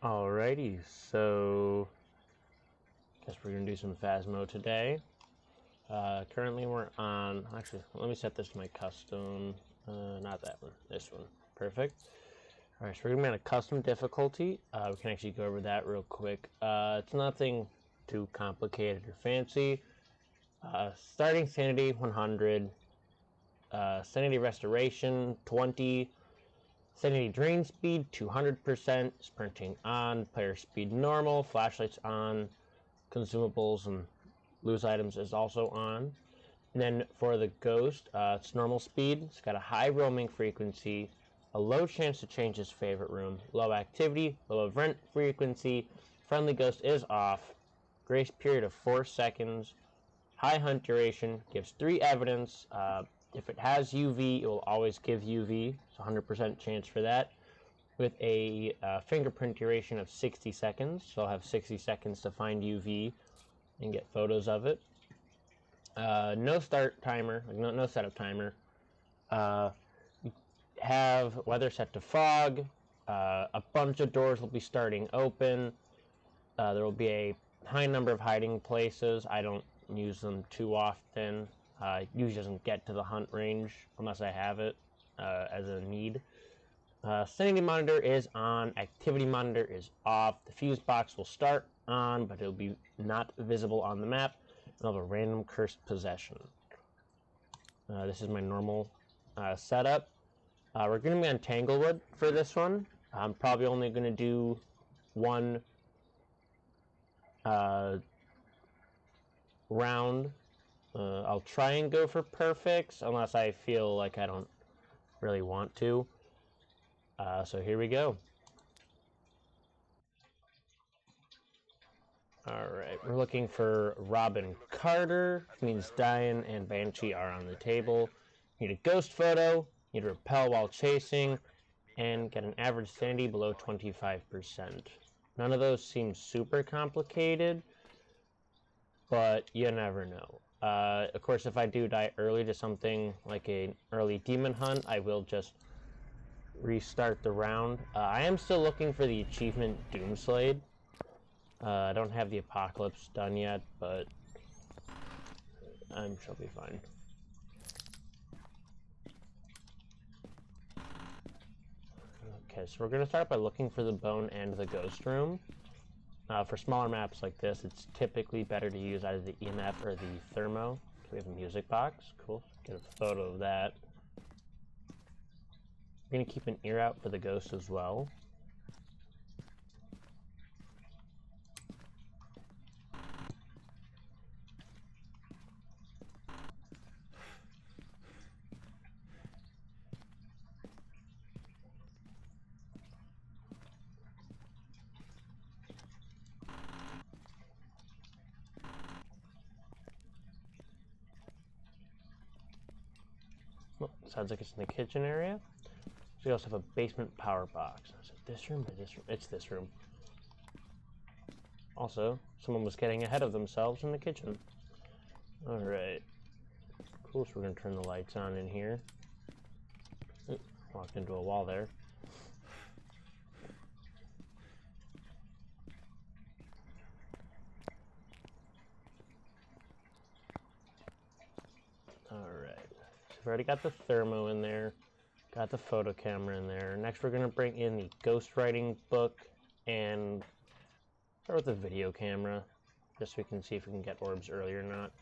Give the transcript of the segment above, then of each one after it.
Alrighty, so guess we're gonna do some Phasmo today. Currently we're on, actually, let me set this to my custom, not that one, this one. Perfect. Alright, so we're gonna be on a custom difficulty. We can actually go over that real quick. It's nothing too complicated or fancy. Starting sanity 100, sanity restoration 20, sanity drain speed 200%, sprinting on, player speed normal, flashlights on, consumables and loose items is also on. And then for the ghost, it's normal speed, it's got a high roaming frequency, a low chance to change his favorite room, low activity, low event frequency, friendly ghost is off, grace period of 4 seconds, high hunt duration, gives 3 evidence. If it has UV, it will always give UV. It's 100% chance for that. With a fingerprint duration of 60 seconds. So I'll have 60 seconds to find UV and get photos of it. No start timer, no setup timer. Have weather set to fog. A bunch of doors will be starting open. There will be a high number of hiding places. I don't use them too often. Usually doesn't get to the hunt range unless I have it as a need. Sanity monitor is on, activity monitor is off. The fuse box will start on, but it'll be not visible on the map. I'll have a random cursed possession. This is my normal setup. We're going to be on Tanglewood for this one. I'm probably only going to do one round. I'll try and go for perfects unless I feel like I don't really want to. So here we go. Alright, we're looking for Robin Carter, which means Diane and Banshee are on the table. You need a ghost photo, you need to repel while chasing, and get an average sanity below 25%. None of those seem super complicated, but you never know. Of course, if I do die early to something like an early demon hunt, I will just restart the round. I am still looking for the achievement Doomslade. I don't have the Apocalypse done yet, but I'm sure I'll be fine. Okay, so we're going to start by looking for the bone and the ghost room. For smaller maps like this, it's typically better to use either the EMF or the Thermo. So we have a music box. Cool. Get a photo of that. I'm going to keep an ear out for the ghost as well. Oh, sounds like it's in the kitchen area. So we also have a basement power box. Is it this room or this room? It's this room. Also, someone was getting ahead of themselves in the kitchen. Alright. Cool, so we're going to turn the lights on in here. Ooh, walked into a wall there. Alright. So we've already got the thermo in there. Got the photo camera in there. Next we're going to bring in the ghostwriting book and start with the video camera, just so we can see if we can get orbs early or not.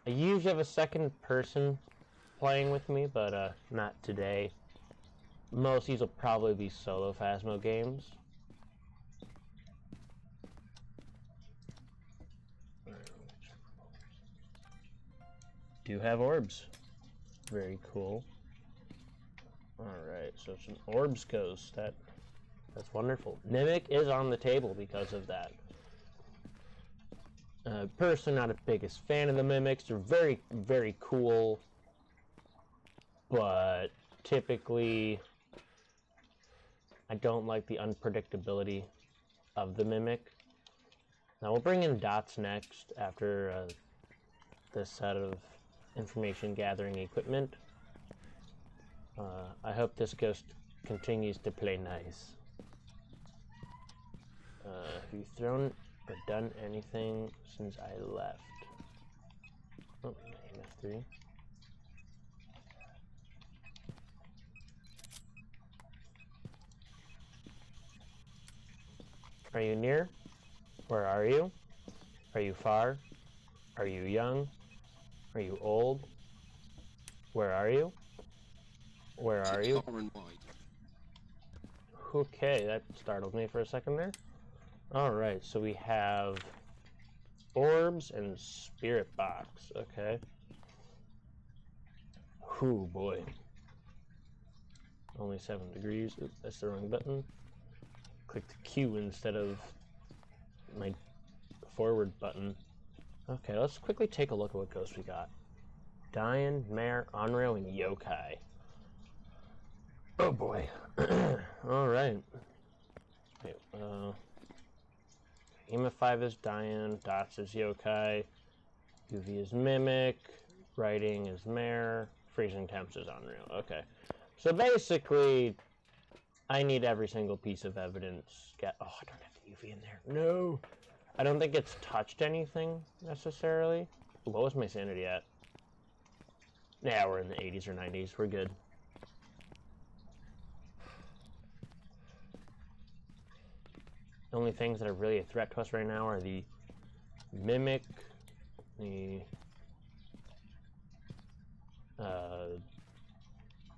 I usually have a second person playing with me, but not today. Most of these will probably be solo Phasmo games. Do have orbs. Very cool. Alright, so some orbs ghost. That's wonderful. Mimic is on the table because of that. Personally, not the biggest fan of the mimics. They're very, very cool, but typically I don't like the unpredictability of the mimic. Now we'll bring in dots next after this set of information gathering equipment. I hope this ghost continues to play nice. Have you thrown or done anything since I left? Oh, EMF3. Are you near? Where are you? Are you far? Are you young? Are you old? Where are you? Where are you? Far and wide. Okay, that startled me for a second there. Alright, so we have orbs and spirit box. Okay. Ooh, boy. Only 7 degrees. Oops, that's the wrong button. Click the Q instead of my forward button. Okay, let's quickly take a look at what ghosts we got. Dian, Mare, Onryo, and Yokai. Oh boy. Alright. Wait, EMF5 is Dian, Dots is Yokai, UV is Mimic, Writing is Mare, Freezing Temps is Onryo. Okay. So basically, I need every single piece of evidence. Oh, I don't have the UV in there. No! I don't think it's touched anything, necessarily. What was my sanity at? Yeah, we're in the 80s or 90s. We're good. The only things that are really a threat to us right now are the Mimic, the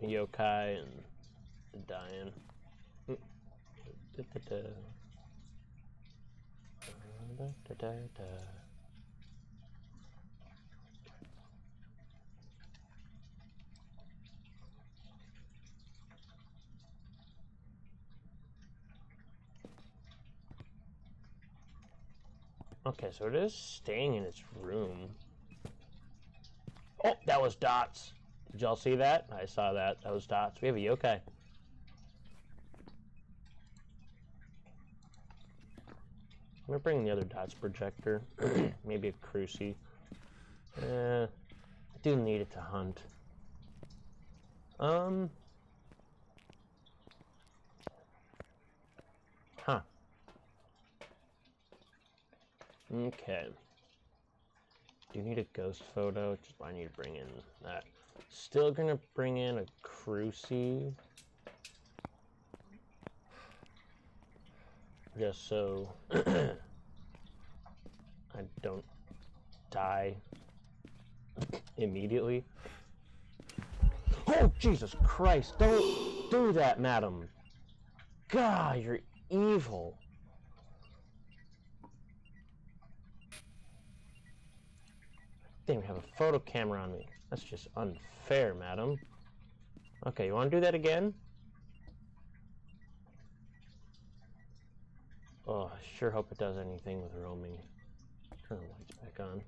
Yokai, and the Dian. Okay, so it is staying in its room. Oh, that was Dots. Did y'all see that? I saw that. That was Dots. We have a Yokai. I'm gonna bring the other Dots projector. Maybe a Cruci. I do need it to hunt. Huh. Okay. Do you need a ghost photo? Just I need to bring in that. Still gonna bring in a Cruci. Just so I don't die immediately. Oh, Jesus Christ! Don't do that, madam! God, you're evil! Didn't even have a photo camera on me. That's just unfair, madam. Okay, you want to do that again? Oh, I sure hope it does anything with roaming. Turn the lights back on.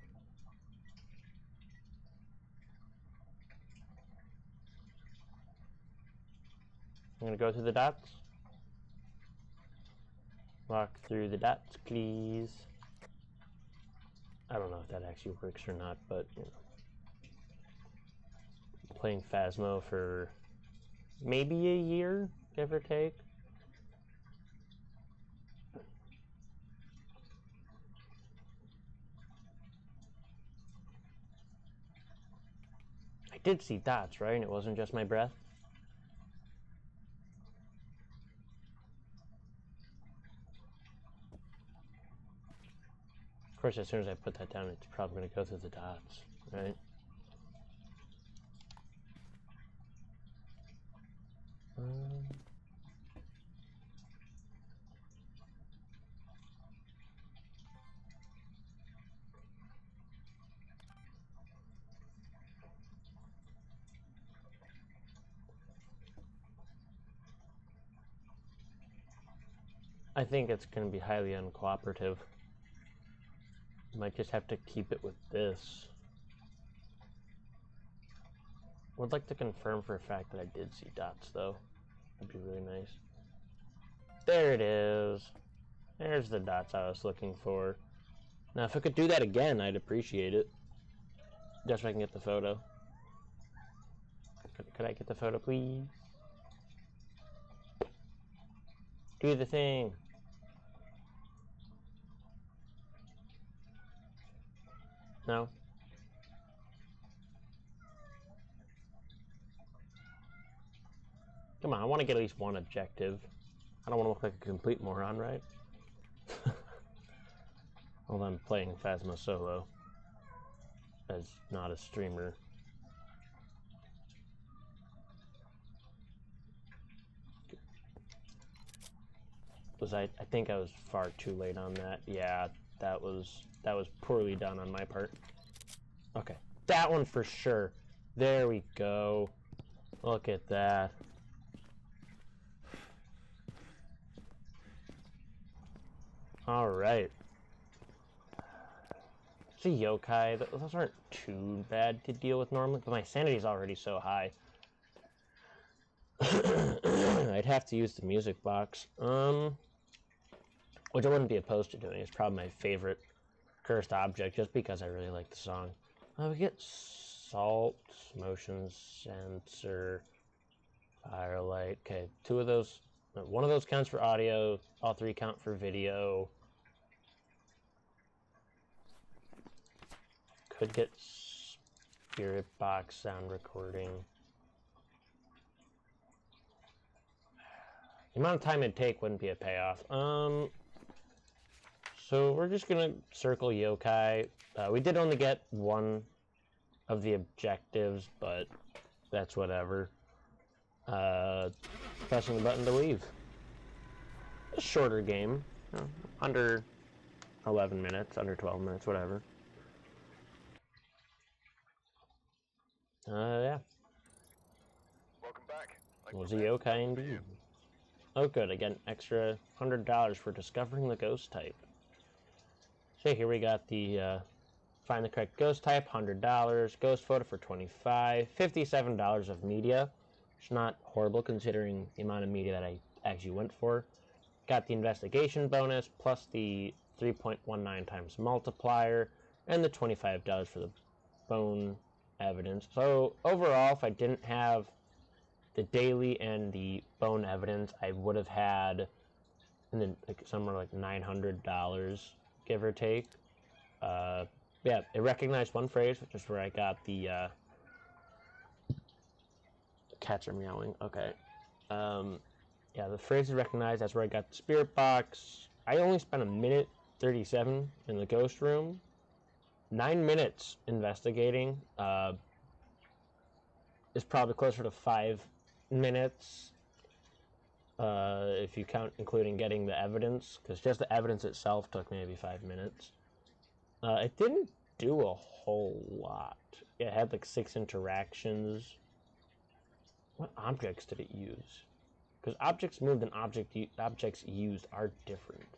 I'm gonna go through the dots. Walk through the dots, please. I don't know if that actually works or not, but you know. Playing Phasmo for maybe a year, give or take. I did see dots, right? And it wasn't just my breath. Of course, as soon as I put that down, it's probably going to go through the dots, right? I think it's going to be highly uncooperative. Might just have to keep it with this. Would like to confirm for a fact that I did see dots, though. That'd be really nice. There it is. There's the dots I was looking for. Now, if I could do that again, I'd appreciate it. Just so I can get the photo. Could I get the photo, please? Do the thing. No? Come on, I want to get at least one objective. I don't want to look like a complete moron, right? Although I'm playing Phasmo solo as not a streamer. I think I was far too late on that. Yeah, that was poorly done on my part. Okay, that one for sure. There we go. Look at that. All right. See, yokai, those aren't too bad to deal with normally, but my sanity's already so high. I'd have to use the music box. Which I wouldn't be opposed to doing. It's probably my favorite cursed object, just because I really like the song. We get salt, motion sensor, firelight. Okay, two of those. One of those counts for audio. All three count for video. Could get spirit box sound recording. The amount of time it'd take wouldn't be a payoff. So we're just gonna circle yokai. We did only get one of the objectives, but that's whatever. Pressing the button to leave. A shorter game. Under 11 minutes, under 12 minutes, whatever. Yeah. Welcome back. It was a yokai indeed. Oh good, I get an extra $100 for discovering the ghost type. So here we got the find the correct ghost type, $100, ghost photo for $25, $57 of media, which is not horrible considering the amount of media that I actually went for. Got the investigation bonus, plus the 3.19 times multiplier, and the $25 for the bone evidence. So overall, if I didn't have the daily and the bone evidence, I would have had somewhere like $900, give or take. Yeah, it recognized one phrase, which is where I got the cats are meowing. Okay. Yeah, the phrase is recognized. That's where I got the spirit box. I only spent 1:37 in the ghost room. 9 minutes investigating. Is probably closer to 5 minutes. If you count including getting the evidence, because just the evidence itself took maybe 5 minutes. It didn't do a whole lot. It had like 6 interactions. What objects did it use? Because objects moved and objects used are different.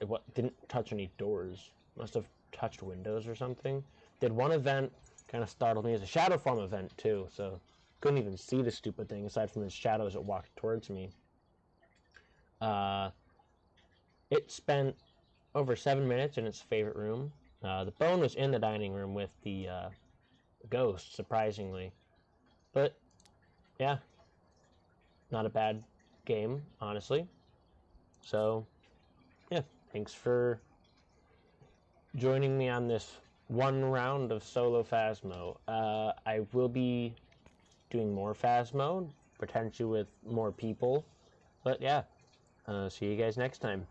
It didn't touch any doors. Must have touched windows or something. Did one event kind of startled me as a shadow form event too, so couldn't even see the stupid thing aside from the shadow as it walked towards me. It spent over 7 minutes in its favorite room. The bone was in the dining room with the ghost, surprisingly. But, yeah, not a bad game, honestly. So, yeah, thanks for joining me on this one round of solo Phasmo. I will be doing more Phasmo, potentially with more people. But, yeah, see you guys next time.